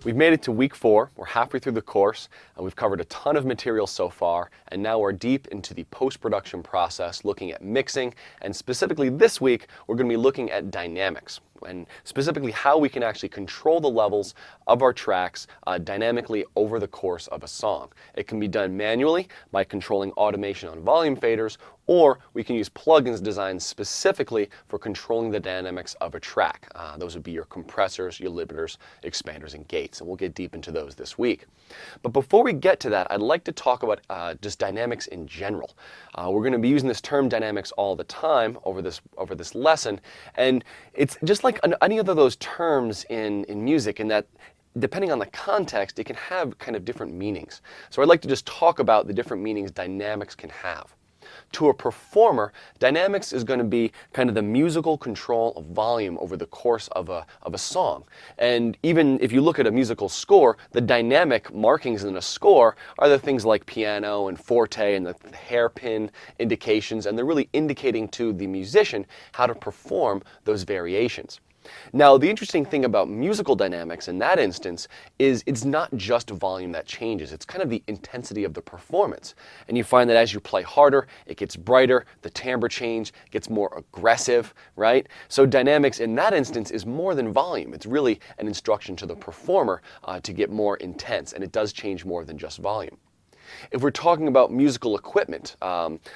We've made it to week 4. We're halfway through the course, and we've covered a ton of material so far, and now we're deep into the post-production process, looking at mixing, and specifically this week, we're going to be looking at dynamics, and specifically how we can actually control the levels of our tracks dynamically over the course of a song. It can be done manually by controlling automation on volume faders, or we can use plugins designed specifically for controlling the dynamics of a track. Those would be your compressors, your limiters, expanders, and gates, and we'll get deep into those this week. But before we get to that, I'd like to talk about just dynamics in general. We're going to be using this term dynamics all the time over this lesson, and it's just like any other of those terms in music in that depending on the context, it can have kind of different meanings. So I'd like to just talk about the different meanings dynamics can have. To a performer, dynamics is going to be kind of the musical control of volume over the course of a song. And even if you look at a musical score, the dynamic markings in a score are the things like piano and forte and the hairpin indications, and they're really indicating to the musician how to perform those variations. Now, the interesting thing about musical dynamics in that instance is it's not just volume that changes. It's kind of the intensity of the performance. And you find that as you play harder, it gets brighter, the timbre change gets more aggressive, right? So dynamics in that instance is more than volume. It's really an instruction to the performer to get more intense, and it does change more than just volume. If we're talking about musical equipment,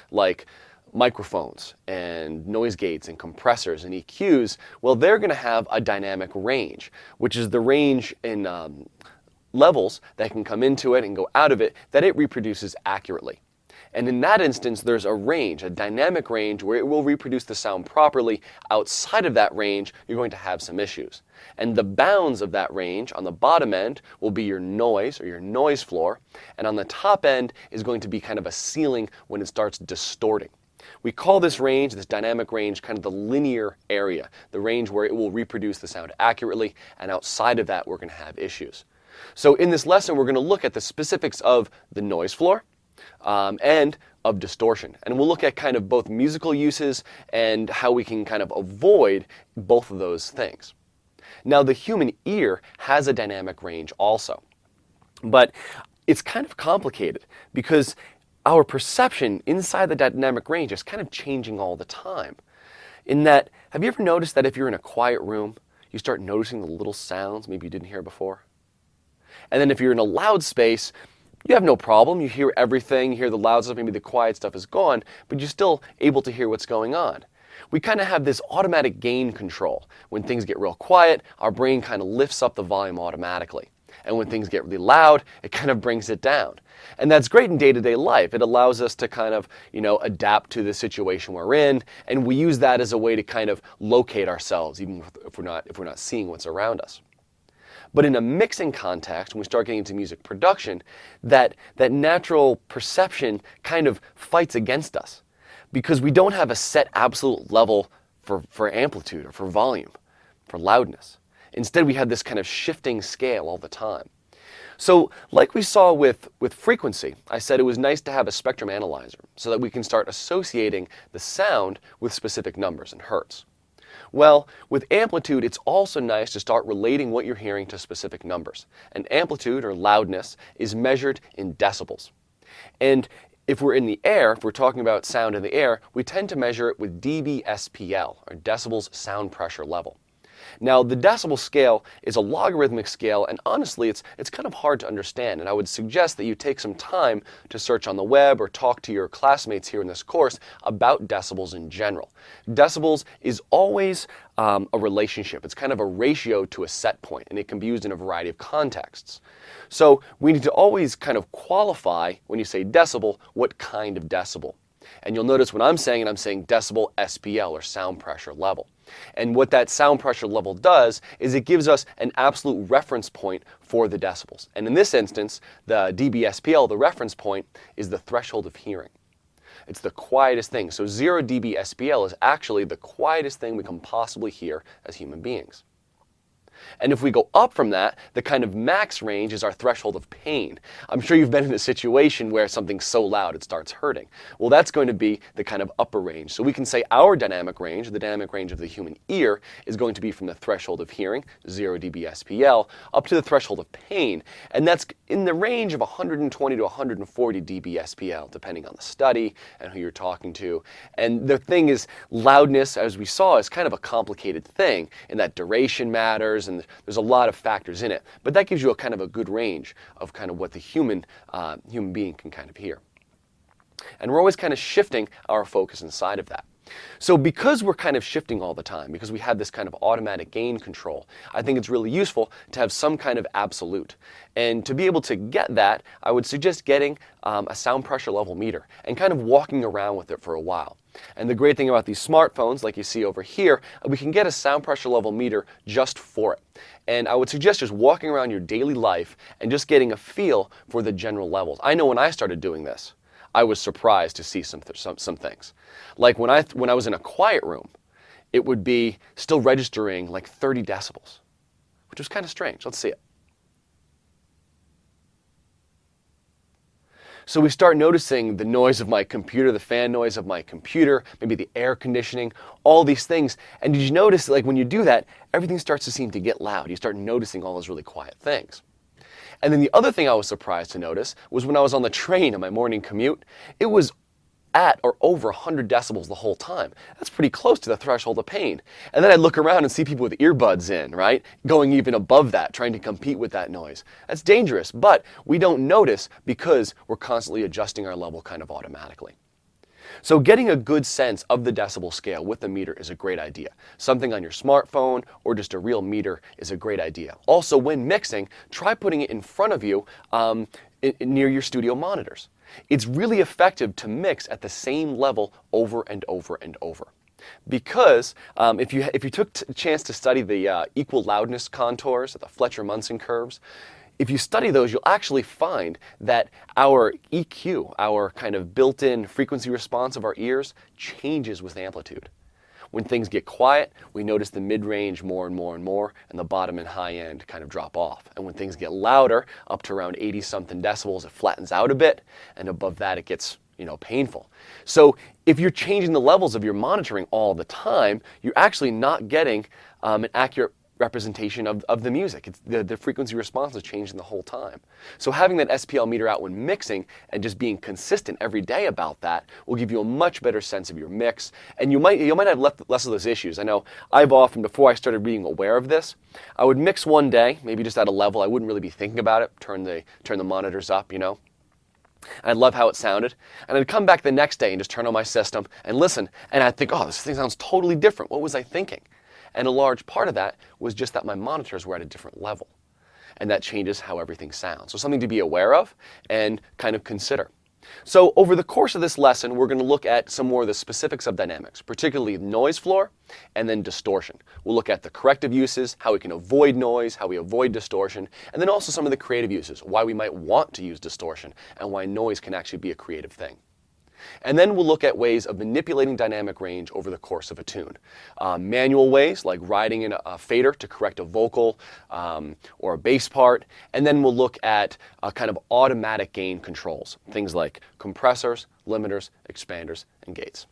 like microphones and noise gates and compressors and EQs, well, they're going to have a dynamic range, which is the range in levels that can come into it and go out of it that it reproduces accurately. And in that instance, there's a range, a dynamic range, where it will reproduce the sound properly. Outside of that range, you're going to have some issues. And the bounds of that range on the bottom end will be your noise or your noise floor, and on the top end is going to be kind of a ceiling when it starts distorting. We call this range, this dynamic range, kind of the linear area, the range where it will reproduce the sound accurately, and outside of that we're going to have issues. So in this lesson we're going to look at the specifics of the noise floor and of distortion. And we'll look at kind of both musical uses and how we can kind of avoid both of those things. Now, the human ear has a dynamic range also, but it's kind of complicated because our perception inside the dynamic range is kind of changing all the time. In that, have you ever noticed that if you're in a quiet room, you start noticing the little sounds maybe you didn't hear before? And then if you're in a loud space, you have no problem. You hear everything, you hear the loud stuff, maybe the quiet stuff is gone, but you're still able to hear what's going on. We kind of have this automatic gain control. When things get real quiet, our brain kind of lifts up the volume automatically. And when things get really loud, it kind of brings it down. And that's great in day-to-day life. It allows us to kind of, adapt to the situation we're in, and we use that as a way to kind of locate ourselves, even if we're not seeing what's around us. But in a mixing context, when we start getting into music production, that natural perception kind of fights against us because we don't have a set absolute level for amplitude or for volume, for loudness. Instead, we have this kind of shifting scale all the time. So like we saw with frequency, I said it was nice to have a spectrum analyzer so that we can start associating the sound with specific numbers in hertz. Well, with amplitude, it's also nice to start relating what you're hearing to specific numbers. And amplitude, or loudness, is measured in decibels. And if we're in the air, if we're talking about sound in the air, we tend to measure it with dBSPL, or decibels sound pressure level. Now, the decibel scale is a logarithmic scale, and honestly, it's kind of hard to understand, and I would suggest that you take some time to search on the web or talk to your classmates here in this course about decibels in general. Decibels is always a relationship. It's kind of a ratio to a set point, and it can be used in a variety of contexts. So we need to always kind of qualify, when you say decibel, what kind of decibel. And you'll notice when I'm saying it, I'm saying decibel SPL, or sound pressure level. And what that sound pressure level does is it gives us an absolute reference point for the decibels. And in this instance, the dBSPL, the reference point, is the threshold of hearing. It's the quietest thing. So 0 dBSPL is actually the quietest thing we can possibly hear as human beings. And if we go up from that, the kind of max range is our threshold of pain. I'm sure you've been in a situation where something's so loud it starts hurting. Well, that's going to be the kind of upper range. So we can say our dynamic range, the dynamic range of the human ear, is going to be from the threshold of hearing, 0 dB SPL, up to the threshold of pain. And that's in the range of 120 to 140 dB SPL, depending on the study and who you're talking to. And the thing is, loudness, as we saw, is kind of a complicated thing in that duration matters, and there's a lot of factors in it. But that gives you a kind of a good range of kind of what the human being can kind of hear. And we're always kind of shifting our focus inside of that. So because we're kind of shifting all the time, because we have this kind of automatic gain control, I think it's really useful to have some kind of absolute. And to be able to get that, I would suggest getting a sound pressure level meter and kind of walking around with it for a while. And the great thing about these smartphones, like you see over here, we can get a sound pressure level meter just for it. And I would suggest just walking around your daily life and just getting a feel for the general levels. I know when I started doing this, I was surprised to see some things. Like when I was in a quiet room, it would be still registering like 30 decibels, which was kind of strange. Let's see it. So we start noticing the noise of my computer, the fan noise of my computer, maybe the air conditioning, all these things. And did you notice, like when you do that, everything starts to seem to get loud. You start noticing all those really quiet things. And then the other thing I was surprised to notice was when I was on the train on my morning commute, it was at or over 100 decibels the whole time. That's pretty close to the threshold of pain. And then I'd look around and see people with earbuds in, right? Going even above that, trying to compete with that noise. That's dangerous, but we don't notice because we're constantly adjusting our level kind of automatically. So getting a good sense of the decibel scale with a meter is a great idea. Something on your smartphone or just a real meter is a great idea. Also, when mixing, try putting it in front of you near your studio monitors. It's really effective to mix at the same level over and over and over. Because if you took a chance to study the equal loudness contours, the Fletcher-Munson curves, if you study those, you'll actually find that our EQ, our kind of built-in frequency response of our ears, changes with amplitude. When things get quiet, we notice the mid-range more and more and more, and the bottom and high end kind of drop off. And when things get louder, up to around 80-something decibels, it flattens out a bit, and above that it gets, painful. So if you're changing the levels of your monitoring all the time, you're actually not getting an accurate representation of the music. The frequency response is changing the whole time. So having that SPL meter out when mixing and just being consistent every day about that will give you a much better sense of your mix, and you might have less of those issues. I know I've often, before I started being aware of this, I would mix one day, maybe just at a level I wouldn't really be thinking about it, turn the monitors up, I'd love how it sounded. And I'd come back the next day and just turn on my system and listen, and I'd think, oh, this thing sounds totally different. What was I thinking? And a large part of that was just that my monitors were at a different level. And that changes how everything sounds. So something to be aware of and kind of consider. So over the course of this lesson, we're going to look at some more of the specifics of dynamics, particularly noise floor and then distortion. We'll look at the corrective uses, how we can avoid noise, how we avoid distortion, and then also some of the creative uses, why we might want to use distortion and why noise can actually be a creative thing. And then we'll look at ways of manipulating dynamic range over the course of a tune. Manual ways, like writing in a fader to correct a vocal or a bass part. And then we'll look at kind of automatic gain controls, things like compressors, limiters, expanders, and gates.